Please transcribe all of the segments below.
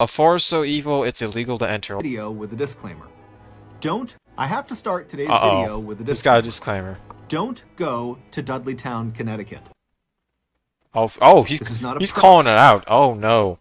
A forest so evil, it's illegal to enter. Video with a disclaimer. I have to start today's Uh-oh. video with a He's got a disclaimer. disclaimer. Don't go to Dudleytown, Connecticut. Oh, This is not a he's prank. calling it out. Oh no.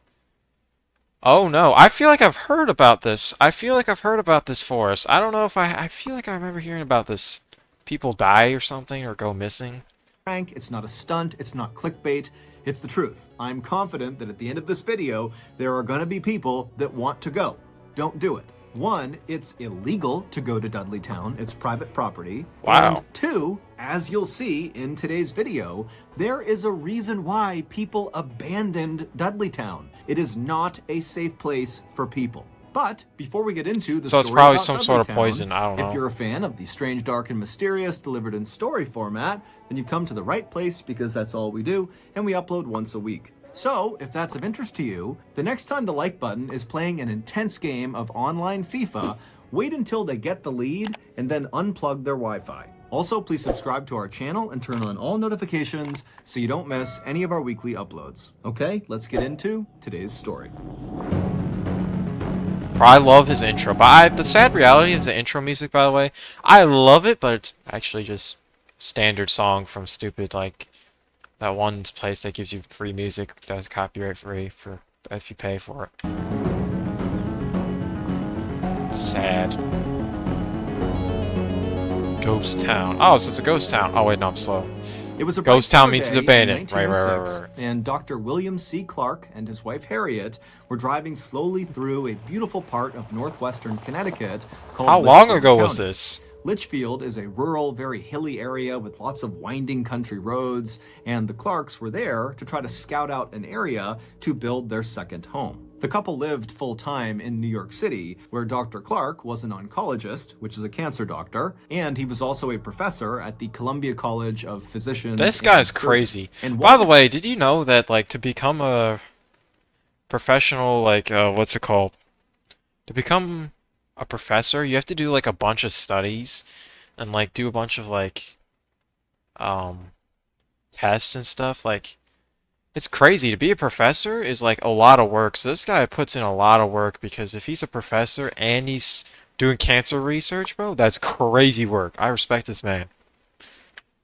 Oh no. I feel like I've heard about this. I feel like I've heard about this forest. I don't know if I feel like I remember hearing about this. People die or something or go missing. It's not a stunt, it's not clickbait, it's the truth. I'm confident that at the end of this video, there are going to be people that want to go. Don't do it. One, it's illegal to go to Dudleytown. It's private property. Wow. And two, as you'll see in today's video, there is a reason why people abandoned Dudleytown. It is not a safe place for people. But before we get into the So it's story probably about some sort of Dudleytown, poison. I don't know. if you're a fan of the strange, dark, and mysterious delivered in story format, then you've come to the right place because that's all we do, and we upload once a week. So, if that's of interest to you, the next time the like button is playing an intense game of online FIFA, wait until they get the lead and then unplug their Wi-Fi. Also, please subscribe to our channel and turn on all notifications so you don't miss any of our weekly uploads. Okay, let's get into today's story. I love his intro, but the sad reality is the intro music, by the way. I love it, but it's actually just standard song from stupid, like, that one place that gives you free music, that's copyright free for if you pay for it. Sad. Ghost Town. Oh, so it's a ghost town. Oh wait, no, I'm slow. It was a Ghost bright Town summer means day abandoned. in Right. 1906, and Dr. William C. Clark and his wife Harriet were driving slowly through a beautiful part of northwestern Connecticut called How long Litchfield ago was County. this? Litchfield is a rural, very hilly area with lots of winding country roads, and the Clarks were there to try to scout out an area to build their second home. The couple lived full-time in New York City, where Dr. Clark was an oncologist, which is a cancer doctor, and he was also a professor at the Columbia College of Physicians. This and guy's Surgeons. crazy. And By the way, did you know that, like, to become a professional, like, what's it called? To become a professor, you have to do, like, a bunch of studies and, like, do a bunch of, like, tests and stuff. Like, it's crazy. To be a professor is, like, a lot of work. So this guy puts in a lot of work because if he's a professor and he's doing cancer research, bro, that's crazy work. I respect this man.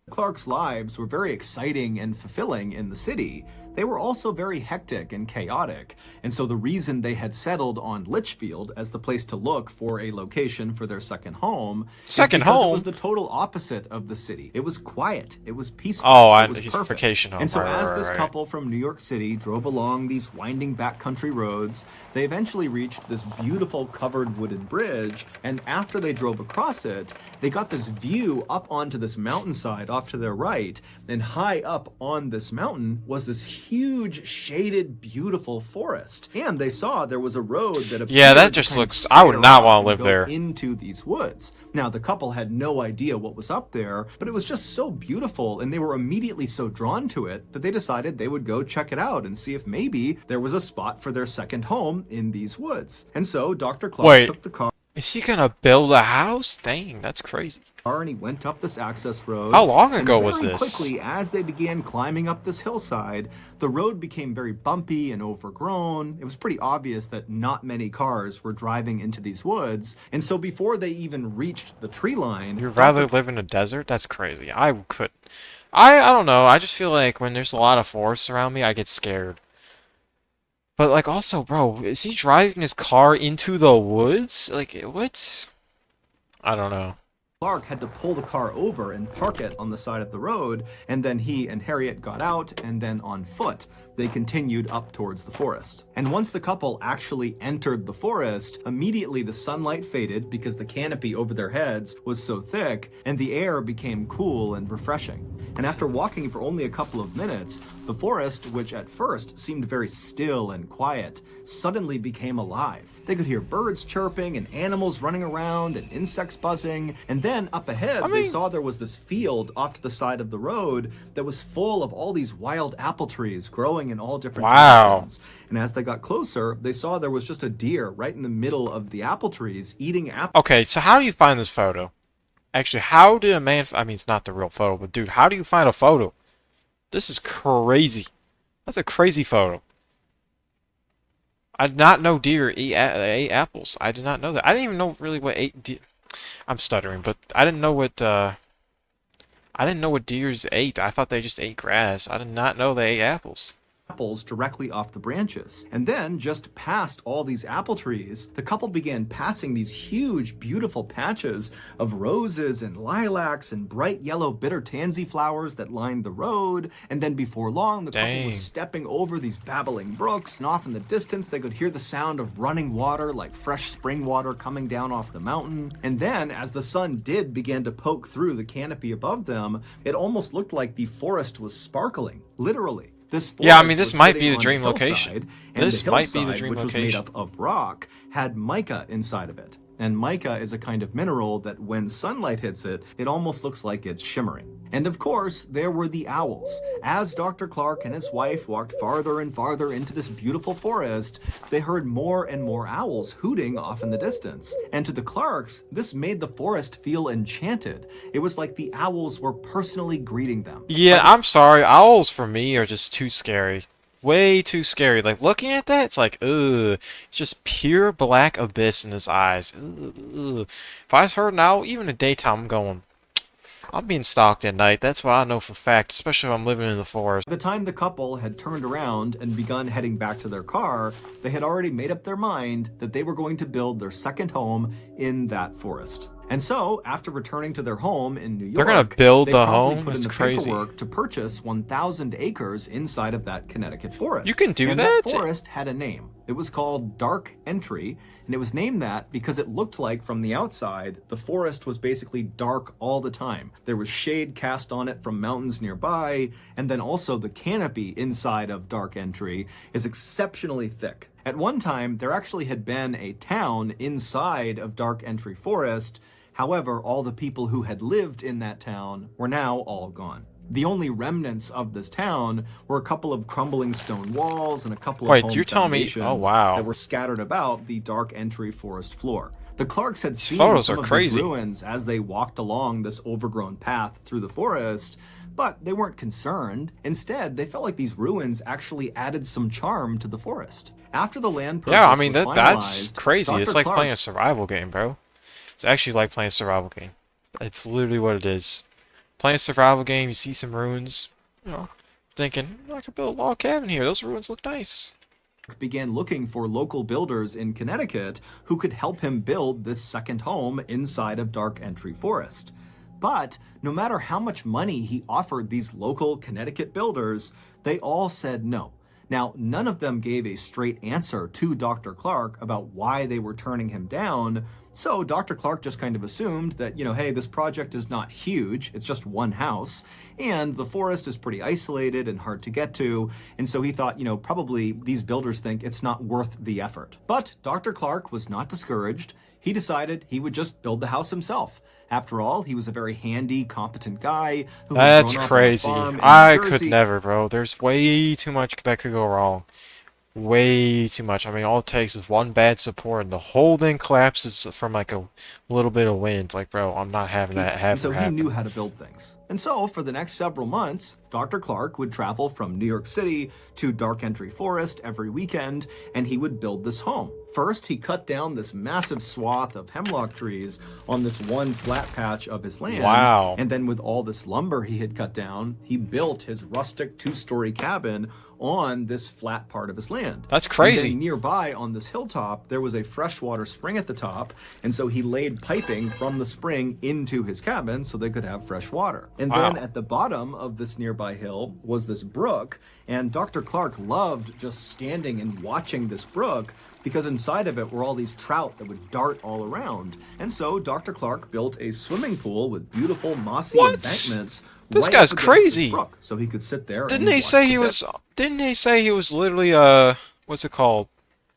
Clark's lives were very exciting and fulfilling in the city. They were also very hectic and chaotic, and so the reason they had settled on Litchfield as the place to look for a location for their second home is because it was the total opposite of the city. It was quiet, it was peaceful, it was he's a perfect. vacation home. And so Right, as right, this right. couple from New York City drove along these winding backcountry roads, they eventually reached this beautiful covered wooden bridge, and after they drove across it, they got this view up onto this mountainside off to their right, and high up on this mountain was this huge shaded beautiful forest, and they saw there was a road that appeared Yeah, that to just kind of looks. I would spider not off want and to live go there. into these woods. Now the couple had no idea what was up there, but it was just so beautiful, and they were immediately so drawn to it that they decided they would go check it out and see if maybe there was a spot for their second home in these woods. And so Dr. Clark took the car. Is he gonna build a house? Dang, that's crazy. And he went up this access road. How long ago and was very this? Quickly, as they began climbing up this hillside, the road became very bumpy and overgrown. It was pretty obvious that not many cars were driving into these woods, and so before they even reached the tree line, You'd rather live in a desert? That's crazy. I could. I don't know. I just feel like when there's a lot of forests around me, I get scared. But, like, also, bro, is he driving his car into the woods? Like, what? I don't know. Clark had to pull the car over and park it on the side of the road, and then he and Harriet got out, and then on foot, they continued up towards the forest. And once the couple actually entered the forest, immediately the sunlight faded because the canopy over their heads was so thick, and the air became cool and refreshing. And after walking for only a couple of minutes, the forest, which at first seemed very still and quiet, suddenly became alive. They could hear birds chirping and animals running around and insects buzzing, and then up ahead they saw there was this field off to the side of the road that was full of all these wild apple trees growing in all different directions. And as they got closer, they saw there was just a deer right in the middle of the apple trees eating apples. Okay, so how do you find this photo? Actually, how did a man... I mean, it's not the real photo, but dude, how do you find a photo? This is crazy. That's a crazy photo. I did not know deer ate apples. I did not know that. I didn't even know really what ate deer. I'm stuttering, but I didn't know what I didn't know what deers ate. I thought they just ate grass. I did not know they ate apples. Apples directly off the branches. And then, just past all these apple trees, the couple began passing these huge, beautiful patches of roses and lilacs and bright yellow bitter tansy flowers that lined the road. And then, before long, the couple was Dang. stepping over these babbling brooks, and off in the distance, they could hear the sound of running water like fresh spring water coming down off the mountain. And then, as the sun did begin to poke through the canopy above them, it almost looked like the forest was sparkling, literally. This Yeah, I forest mean, this was might sitting be the on a dream hillside, location. and the This might be the hillside, dream which was made location. up of rock, had mica inside of it. And mica is a kind of mineral that when sunlight hits it, it almost looks like it's shimmering. And of course, there were the owls. As Dr. Clark and his wife walked farther and farther into this beautiful forest, they heard more and more owls hooting off in the distance. And to the Clarks, this made the forest feel enchanted. It was like the owls were personally greeting them. Yeah, I'm sorry. Owls for me are just too scary. Way too scary. Like looking at that, it's like, ugh. It's just pure black abyss in his eyes. Ugh, ugh. If I heard an owl, even in daytime, I'm going. I'm being stalked at night. That's what I know for a fact, especially if I'm living in the forest. By the time the couple had turned around and begun heading back to their car, they had already made up their mind that they were going to build their second home in that forest. And so, after returning to their home in New York, They're gonna build they the promptly home? put in That's the crazy. paperwork to purchase 1,000 acres inside of that Connecticut forest. You can do and that? that forest had a name. It was called Dark Entry, and it was named that because it looked like from the outside, the forest was basically dark all the time. There was shade cast on it from mountains nearby, and then also the canopy inside of Dark Entry is exceptionally thick. At one time, there actually had been a town inside of Dark Entry Forest. However, all the people who had lived in that town were now all gone. The only remnants of this town were a couple of crumbling stone walls and a couple of Wait, home you're telling me? foundations Oh, wow. that were scattered about the Dark Entry Forest floor. The Clarks had seen photos some are of these crazy. ruins as they walked along this overgrown path through the forest, but they weren't concerned. Instead, they felt like these ruins actually added some charm to the forest. After the land purchase Yeah, I mean was that's finalized, crazy. It's Dr. like Clark playing a survival game, bro. It's actually like playing a survival game. It's literally what it is. Playing a survival game, you see some ruins, you know, thinking, I could build a log cabin here. Those ruins look nice. began looking for local builders in Connecticut who could help him build this second home inside of Dark Entry Forest. But no matter how much money he offered these local Connecticut builders, they all said no. Now, none of them gave a straight answer to Dr. Clark about why they were turning him down. So Dr. Clark just kind of assumed that, hey, this project is not huge. It's just one house. And the forest is pretty isolated and hard to get to. And so he thought, probably these builders think it's not worth the effort. But Dr. Clark was not discouraged. He decided he would just build the house himself. After all, he was a very handy, competent guy who had That's grown up crazy. on a farm in I New could Jersey. never, bro. There's way too much that could go wrong. Way too much. I mean, all it takes is one bad support and the whole thing collapses from like a little bit of wind. Like, bro, I'm not having that And so happen. he knew how to build things. And so for the next several months, Dr. Clark would travel from New York City to Dark Entry Forest every weekend, and he would build this home. First, he cut down this massive swath of hemlock trees on this one flat patch of his land. Wow. And then with all this lumber he had cut down, he built his rustic two-story cabin on this flat part of his land. That's crazy. And then nearby on this hilltop, there was a freshwater spring at the top, and so he laid piping from the spring into his cabin so they could have fresh water. And then Wow. at the bottom of this nearby hill was this brook, and Dr. Clark loved just standing and watching this brook because inside of it were all these trout that would dart all around. And so Dr. Clark built a swimming pool with beautiful mossy What? embankments. This right guy's up against crazy. this brook, so he could sit there. Didn't and they watch say the he fish. was? Didn't they say he was literally what's it called?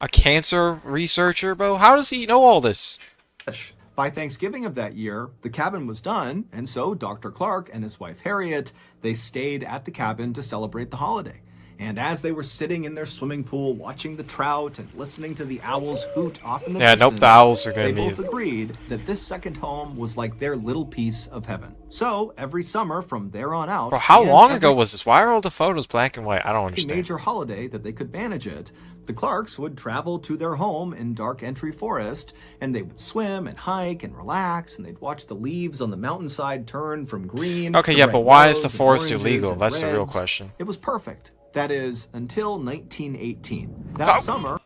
A cancer researcher, bro? How does he know all this? Fish. By Thanksgiving of that year, the cabin was done, and so Dr. Clark and his wife Harriet, they stayed at the cabin to celebrate the holiday. And as they were sitting in their swimming pool watching the trout and listening to the owls hoot off in the Yeah, nope, distance, the owls are they gonna both be. agreed that this second home was like their little piece of heaven. So every summer from there on Bro, out, how and long every ago was this? Why are all the photos black and white? I don't understand. major holiday that they could manage it, the Clarks would travel to their home in Dark Entry Forest, and they would swim and hike and relax, and they'd watch the leaves on the mountainside turn from green Okay, to yeah, bright but why is the yellows and forest oranges illegal? and That's the real reds. question. It was perfect. That is, until 1918. That Oh. summer,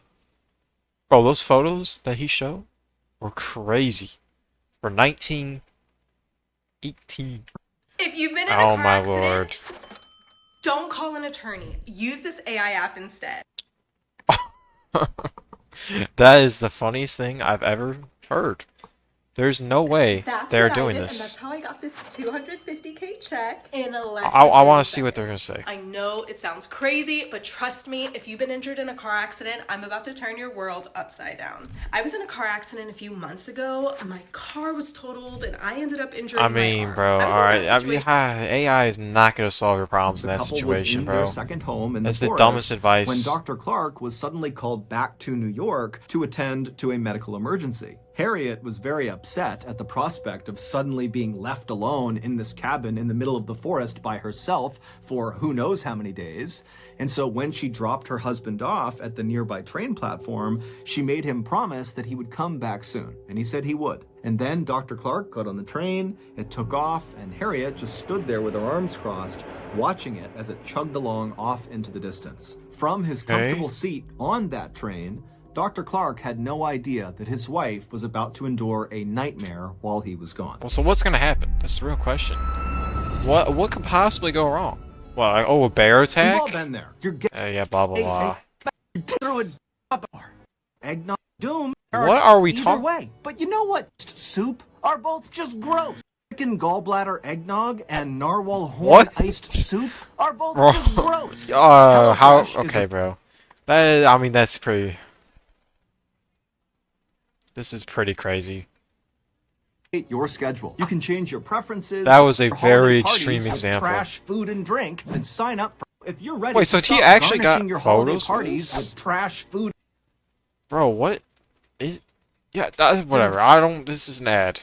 Bro, those photos that he showed were crazy. For 1918. If you've been in a Oh car my accident, lord. don't call an attorney. Use this AI app instead. That is the funniest thing I've ever heard. There's no way That's they're what I doing did, and that's this. how I got this $250K check in less I than want to 30 see what they're seconds. gonna say. I know it sounds crazy, but trust me, if you've been injured in a car accident, I'm about to turn your world upside down. I was in a car accident a few months ago. My car was totaled, and I ended up injuring I my mean, arm. bro, I was in a alright. bad situation. AI is not gonna solve your problems in the that couple was situation, in their bro. second home in That's the the forest dumbest advice. when Dr. Clark was suddenly called back to New York to attend to a medical emergency. Harriet was very upset at the prospect of suddenly being left alone in this cabin in the middle of the forest by herself for who knows how many days. And so when she dropped her husband off at the nearby train platform, she made him promise that he would come back soon. And he said he would. And then Dr. Clark got on the train, it took off, and Harriet just stood there with her arms crossed, watching it as it chugged along off into the distance. From his comfortable seat on that train, Dr. Clark had no idea that his wife was about to endure a nightmare while he was gone. Well, so what's gonna happen? That's the real question. What could possibly go wrong? Well, like, oh, a bear We've attack? all been there. You're getting Yeah, blah blah blah. through a bar. Eggnog doom. What are we Either talking? way. But you know what? Soup are both just gross. Chicken gallbladder eggnog and narwhal horn What? iced soup are both Bro. just gross. How? HelloFresh is Okay, bro. I mean, that's pretty. This is pretty crazy. your schedule. You can change your preferences. That was a for very holiday parties extreme with example. Trash, food, and drink, and sign up for. If you're ready Wait, to so he stop actually got garnishing your holiday photos for parties this? with trash, food, Bro, what is? Yeah, whatever. I don't. This is an ad.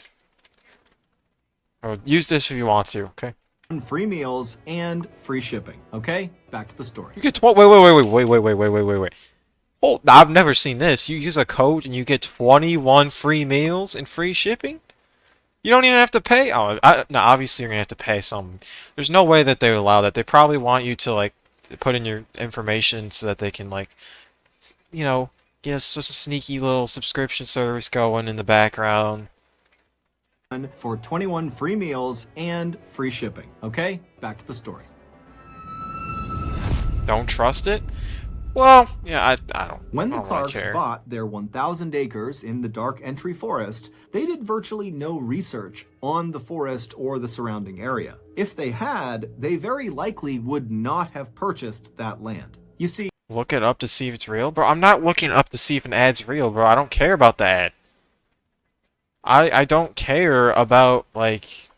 Oh, use this if you want to. Okay. and free meals, and free shipping. Okay, back to the story. You get 12. Wait. Oh, I've never seen this. You use a code and you get 21 free meals and free shipping. You don't even have to pay. Oh, no. Obviously, you're gonna have to pay some. There's no way that they would allow that. They probably want you to like put in your information so that they can like, you know, get a sneaky little subscription service going in the background. For 21 free meals and free shipping. Okay, back to the story. Don't trust it? Well, yeah, I don't. When I the don't really Clarks care. bought their 1,000 acres in the Dark Entry Forest, they did virtually no research on the forest or the surrounding area. If they had, they very likely would not have purchased that land. You see, Look it up to see if it's real, bro. I'm not looking up to see if an ad's real, bro. I don't care about the ad. I don't care about like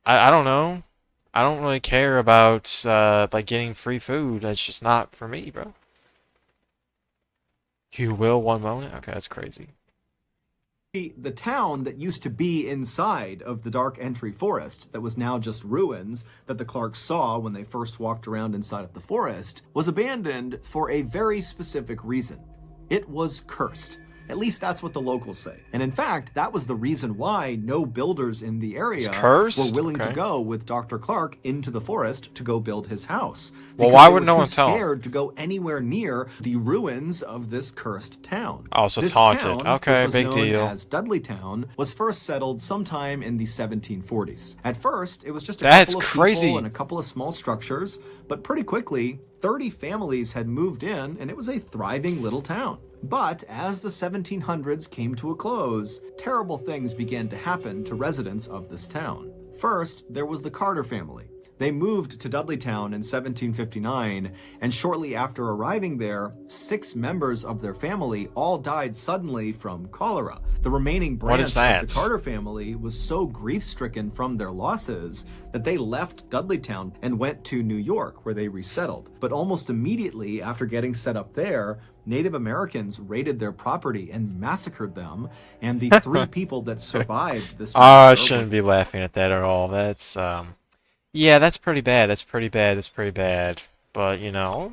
I don't know. I don't really care about like getting free food. That's just not for me, bro. You will one moment? Okay, that's crazy. the town that used to be inside of the Dark Entry Forest, that was now just ruins, that the Clarks saw when they first walked around inside of the forest, was abandoned for a very specific reason. It was cursed. At least that's what the locals say. And in fact, that was the reason why no builders in the area cursed? were willing to Okay. go with Dr. Clark into the forest to go build his house. Well, Because why they would were no too one tell 'em? scared to go anywhere near the ruins of this cursed town. Oh, so it's This haunted. town, Okay, which was big known deal. as Dudleytown, was first settled sometime in the 1740s. At first, it was just a That's couple of crazy. people and a couple of small structures, but pretty quickly, 30 families had moved in, and it was a thriving little town. But as the 1700s came to a close, terrible things began to happen to residents of this town. First, there was the Carter family. They moved to Dudleytown in 1759, and shortly after arriving there, 6 members of their family all died suddenly from cholera. The remaining What is branch of that? the Carter family was so grief-stricken from their losses that they left Dudleytown and went to New York, where they resettled. But almost immediately after getting set up there, Native Americans raided their property and massacred them, and the 3 people that survived this I massacre shouldn't be laughing at that at all. That's yeah, that's pretty bad. That's pretty bad. That's pretty bad. But you know,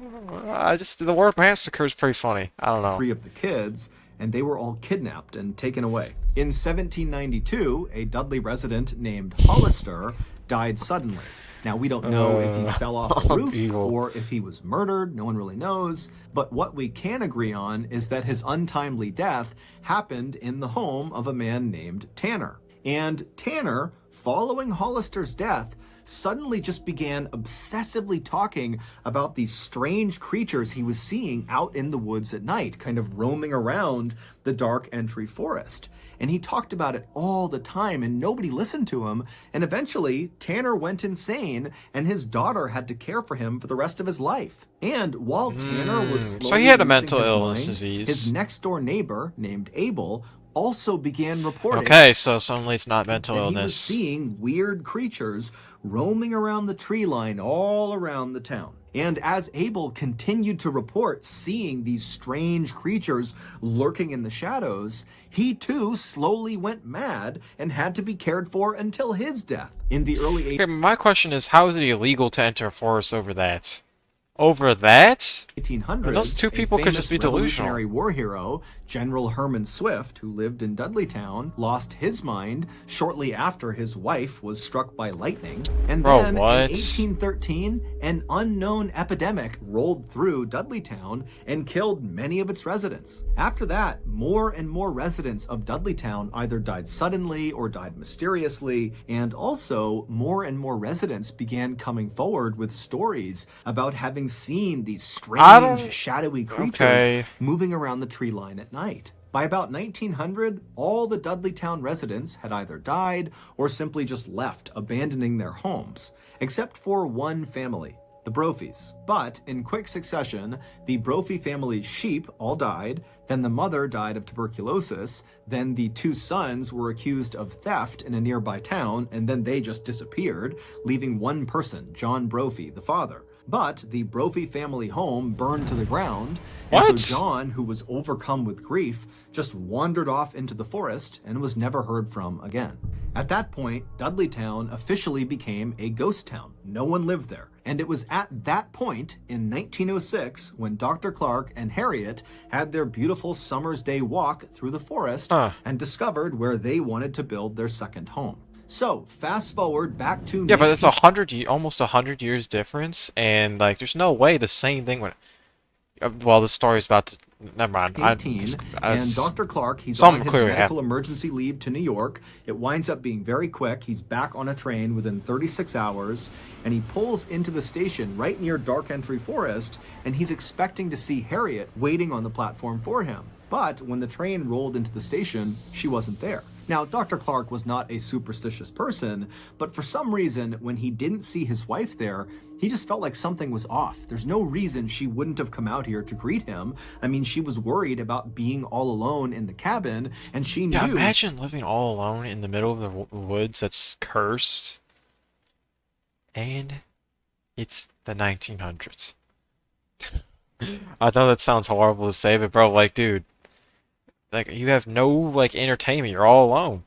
I just the word massacre is pretty funny. I don't know. 3 of the kids, and they were all kidnapped and taken away. In 1792, a Dudley resident named Hollister died suddenly. Now, we don't know if he fell off a roof evil. or if he was murdered. No one really knows. But what we can agree on is that his untimely death happened in the home of a man named Tanner. And Tanner, following Hollister's death, suddenly just began obsessively talking about these strange creatures he was seeing out in the woods at night, kind of roaming around the dark entry forest. And he talked about it all the time, and nobody listened to him. And eventually, Tanner went insane, and his daughter had to care for him for the rest of his life. And while Tanner was slowly So he had a losing mental his illness mind, disease. his next-door neighbor, named Abel, also began reporting Okay, so suddenly it's not mental that he was illness. seeing weird creatures roaming around the tree line all around the town. And as Abel continued to report seeing these strange creatures lurking in the shadows, he too slowly went mad and had to be cared for until his death. In the early Okay, my question is, how is it illegal to enter a forest over that? Over that? 1800s, And those 2 people a could just be famous delusional. Revolutionary war hero, General Herman Swift, who lived in Dudleytown, lost his mind shortly after his wife was struck by lightning. And Bro, then what? in 1813, an unknown epidemic rolled through Dudleytown and killed many of its residents. After that, more and more residents of Dudleytown either died suddenly or died mysteriously, and also more and more residents began coming forward with stories about having seen these strange, shadowy creatures moving around the tree line at night. By about 1900, all the Dudleytown residents had either died or simply just left, abandoning their homes, except for one family, the Brophies. But in quick succession, the Brophy family's sheep all died, then the mother died of tuberculosis, then the 2 sons were accused of theft in a nearby town, and then they just disappeared, leaving one person, John Brophy, the father. But the Brophy family home burned to the ground, and so John, who was overcome with grief, just wandered off into the forest and was never heard from again. At that point, Dudleytown officially became a ghost town. No one lived there. And it was at that point, in 1906, when Dr. Clark and Harriet had their beautiful summer's day walk through the forest and discovered where they wanted to build their second home. So, fast forward back to Yeah, but it's almost 100 years difference, and like, there's no way the same thing would. Well, the story's about to. Never mind. 18, and Dr. Clark, he's something on his clearly medical happened. emergency leave to New York. It winds up being very quick. He's back on a train within 36 hours, and he pulls into the station right near Dark Entry Forest, and he's expecting to see Harriet waiting on the platform for him. But when the train rolled into the station, she wasn't there. Now, Dr. Clark was not a superstitious person, but for some reason, when he didn't see his wife there, he just felt like something was off. There's no reason she wouldn't have come out here to greet him. I mean, she was worried about being all alone in the cabin, and she knew... Yeah, imagine living all alone in the middle of the woods that's cursed. And it's the 1900s. I know that sounds horrible to say, but bro, like, dude, like, you have no, like, entertainment. You're all alone.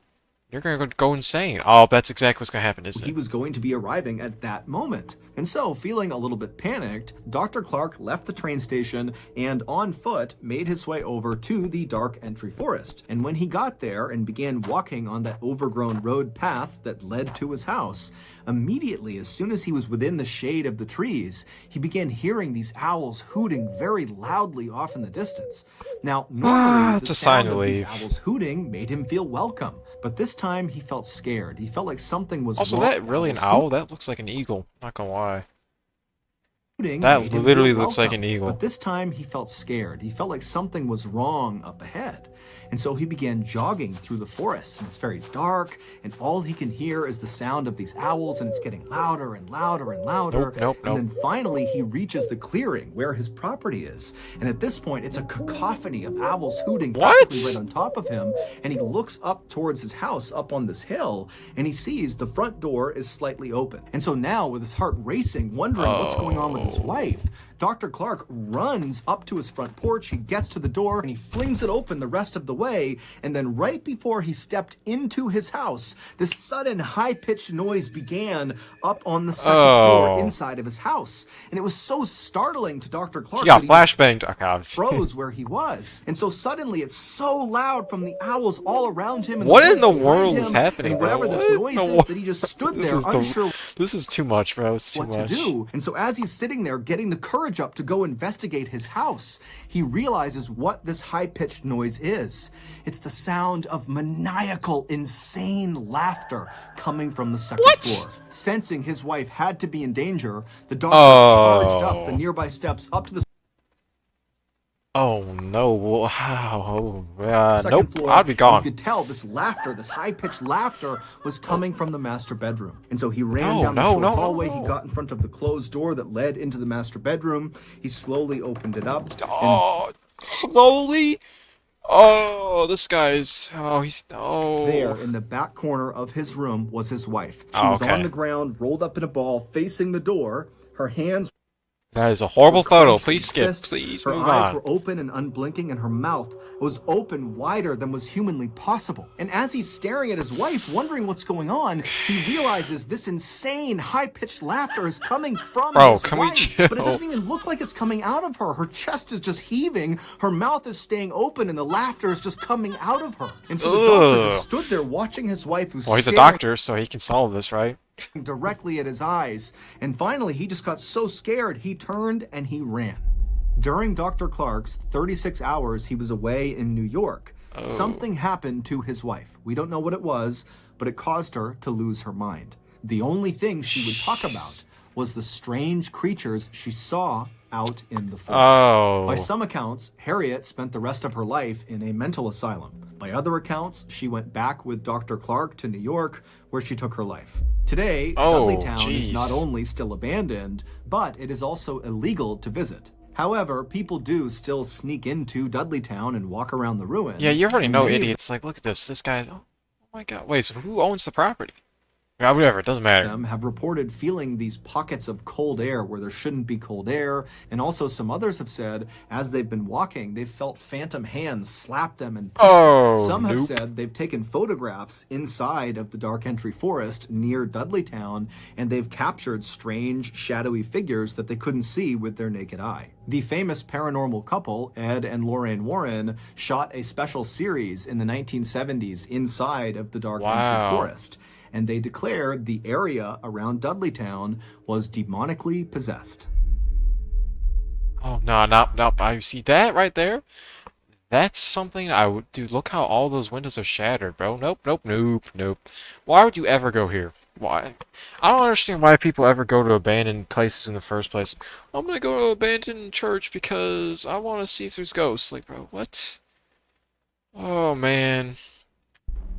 You're gonna go insane. Oh, that's exactly what's gonna happen, isn't He it? was going to be arriving at that moment. And so, feeling a little bit panicked, Dr. Clark left the train station and on foot made his way over to the Dark Entry Forest. And when he got there and began walking on that overgrown road path that led to his house, immediately, as soon as he was within the shade of the trees, he began hearing these owls hooting very loudly off in the distance. Now, normally, it's the a sign sound to of these leave. owls hooting made him feel welcome. But this time, he felt scared. He felt like something was Also, wrong. that really an owl? That looks like an eagle. Not gonna lie. That made him feel literally looks like welcome, an eagle. but this time he felt scared. He felt like something was wrong up ahead. And so he began jogging through the forest, and it's very dark, and all he can hear is the sound of these owls, and it's getting louder and louder and louder. Nope, nope, And nope. then finally he reaches the clearing where his property is. And at this point, it's a cacophony of owls hooting practically right What? on top of him. And he looks up towards his house up on this hill, and he sees the front door is slightly open. And so now, with his heart racing, wondering what's going on with his wife, Dr. Clark runs up to his front porch. He gets to the door and he flings it open the rest of the way. And then, right before he stepped into his house, this sudden high-pitched noise began up on the second floor inside of his house. And it was so startling to Dr. Clark He got that he just flashbanged. Okay, obviously. froze where he was. And so suddenly it's so loud from the owls all around him and What the in the woods behind world him is happening, and bro? whatever this What in noise the is that he just stood there unsure This is too much, bro. It's too what much. to do. And so as he's sitting there getting the courage up to go investigate his house, he realizes what this high-pitched noise is. It's the sound of maniacal, insane laughter coming from the second floor. Sensing his wife had to be in danger, the doctor charged up the nearby steps up to the Oh no! Wow! second Nope. floor. I'd be and gone. You could tell this laughter, this high-pitched laughter, was coming from the master bedroom. And so he ran No, down the no, short no, no, hallway. no. He got in front of the closed door that led into the master bedroom. He slowly opened it up. And Oh, slowly. Oh, this guy's. Oh, he's. Oh. there, in the back corner of his room, was his wife. She Oh, was on okay. the ground, rolled up in a ball, facing the door. Her hands That is a horrible were photo. clenched Please in skip. fists. Please Her move eyes on. were open and unblinking, and her mouth was open wider than was humanly possible. And as he's staring at his wife, wondering what's going on, he realizes this insane, high-pitched laughter is coming from Bro, his can we wife. chill? But it doesn't even look like it's coming out of her. Her chest is just heaving, her mouth is staying open, and the laughter is just coming out of her. And so the doctor just stood there watching his wife, who's Well, he's a staring doctor, so he can solve this, right? directly at his eyes. And finally, he just got so scared, he turned and he ran. During Dr. Clark's 36 hours he was away in New York, something happened to his wife. We don't know what it was, but it caused her to lose her mind. The only thing she would talk about was the strange creatures she saw out in the forest. Oh. By some accounts, Harriet spent the rest of her life in a mental asylum. By other accounts, she went back with Dr. Clark to New York, where she took her life. Today, Oh, Dudleytown is not jeez. only still abandoned, but it is also illegal to visit. However, people do still sneak into Dudleytown and walk around the ruins. Yeah, you already and know, many of idiots. Like, look at this. This guy. Oh my God. Wait. So who owns the property? Yeah, whatever. It doesn't matter. them have reported feeling these pockets of cold air where there shouldn't be cold air. And also some others have said, as they've been walking, they've felt phantom hands slap them and push Oh, them. Some have nope. said they've taken photographs inside of the Dark Entry Forest near Dudleytown, and they've captured strange, shadowy figures that they couldn't see with their naked eye. The famous paranormal couple, Ed and Lorraine Warren, shot a special series in the 1970s inside of the Dark Wow. Entry Forest. And they declared the area around Dudleytown was demonically possessed. Oh no, no, no! I see that right there. That's something I would. Dude, look how all those windows are shattered, bro. Nope, nope, nope, nope. Why would you ever go here? Why? I don't understand why people ever go to abandoned places in the first place. I'm gonna go to an abandoned church because I want to see if there's ghosts. Like, bro, what? Oh man.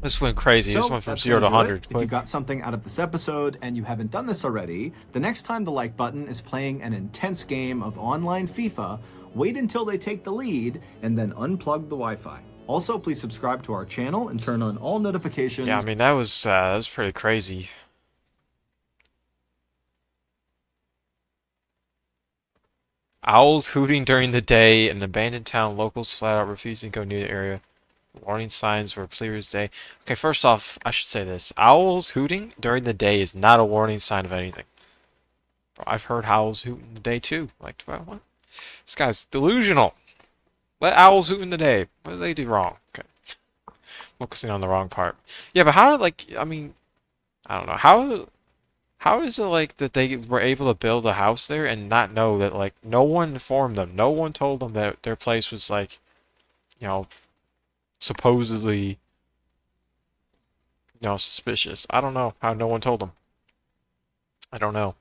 This went crazy. This went from that's 0 to gonna do it. 100 If you quick. got something out of this episode and you haven't done this already, the next time the like button is playing an intense game of online FIFA, wait until they take the lead and then unplug the Wi-Fi. Also, please subscribe to our channel and turn on all notifications. Yeah, I mean that was pretty crazy. Owls hooting during the day, an abandoned town. Locals flat out refusing to go near the area. Warning signs were clear as day. Okay, first off, I should say this. Owls hooting during the day is not a warning sign of anything. Bro, I've heard owls hoot in the day too. Like, well, what? This guy's delusional. Let owls hoot in the day. What did they do wrong? Okay. Focusing on the wrong part. Yeah, but how did, like, I mean, I don't know. How is it, like, that they were able to build a house there and not know that, like, no one informed them? No one told them that their place was, like, you know, supposedly, suspicious. I don't know how no one told them. I don't know.